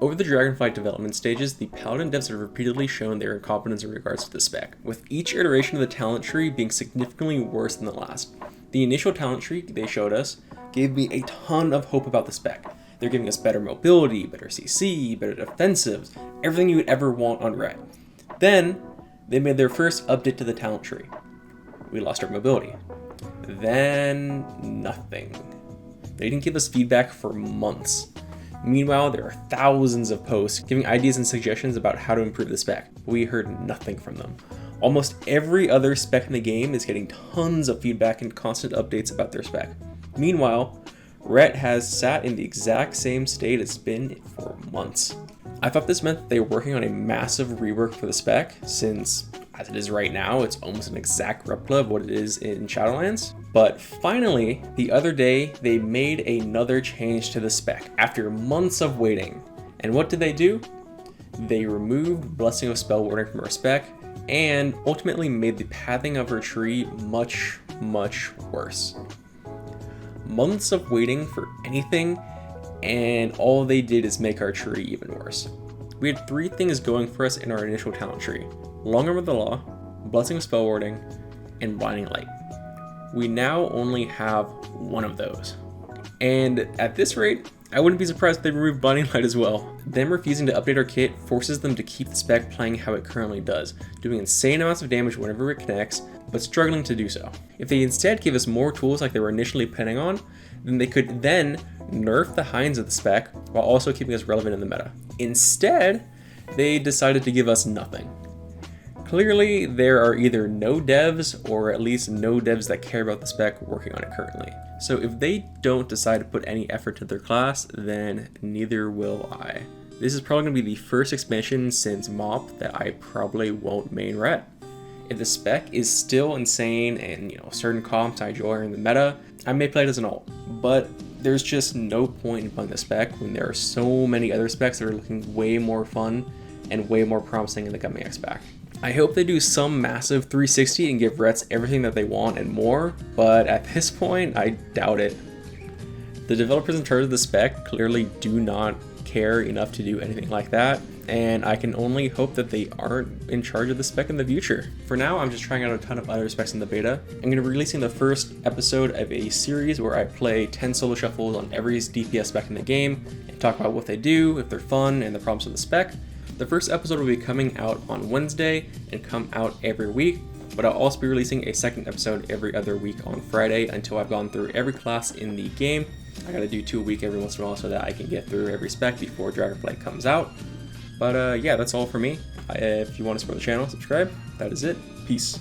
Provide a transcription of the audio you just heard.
Over the Dragonflight development stages, the Paladin devs have repeatedly shown their incompetence in regards to the spec, with each iteration of the talent tree being significantly worse than the last. The initial talent tree they showed us gave me a ton of hope about the spec. They're giving us better mobility, better CC, better defensives, everything you would ever want on Ret. Then, they made their first update to the talent tree. We lost our mobility. Then, nothing. They didn't give us feedback for months. Meanwhile, there are thousands of posts giving ideas and suggestions about how to improve the spec. We heard nothing from them. Almost every other spec in the game is getting tons of feedback and constant updates about their spec. Meanwhile, Ret has sat in the exact same state it's been for months. I thought this meant that they were working on a massive rework for the spec, since as it is right now, it's almost an exact replica of what it is in Shadowlands. But finally, the other day, they made another change to the spec after months of waiting. And what did they do? They removed Blessing of Spell Warding from her spec and ultimately made the pathing of her tree much, much worse. Months of waiting for anything, and all they did is make our tree even worse. We had 3 things going for us in our initial talent tree: Long Arm of the Law, Blessing of Spell Warding, and Blinding Light. We now only have 1 of those. And at this rate, I wouldn't be surprised if they removed Blinding Light as well. Them refusing to update our kit forces them to keep the spec playing how it currently does, doing insane amounts of damage whenever it connects, but struggling to do so. If they instead give us more tools like they were initially planning on, then they could then nerf the hinds of the spec while also keeping us relevant in the meta. Instead, they decided to give us nothing. Clearly, there are either no devs or at least no devs that care about the spec working on it currently. So if they don't decide to put any effort to their class, then neither will I. This is probably going to be the first expansion since MOP that I probably won't main Ret. If the spec is still insane and certain comps I enjoy in the meta, I may play it as an alt. But there's just no point in playing the spec when there are so many other specs that are looking way more fun and way more promising in the coming X pack. I hope they do some massive 360 and give Rets everything that they want and more, but at this point, I doubt it. The developers in charge of the spec clearly do not care enough to do anything like that, and I can only hope that they aren't in charge of the spec in the future. For now, I'm just trying out a ton of other specs in the beta. I'm going to be releasing the first episode of a series where I play 10 solo shuffles on every DPS spec in the game and talk about what they do, if they're fun, and the problems with the spec. The first episode will be coming out on Wednesday and come out every week, but I'll also be releasing a second episode every other week on Friday until I've gone through every class in the game. I gotta do 2 a week every once in a while so that I can get through every spec before Dragonflight comes out. But yeah, that's all for me. If you want to support the channel, subscribe. That is it. Peace.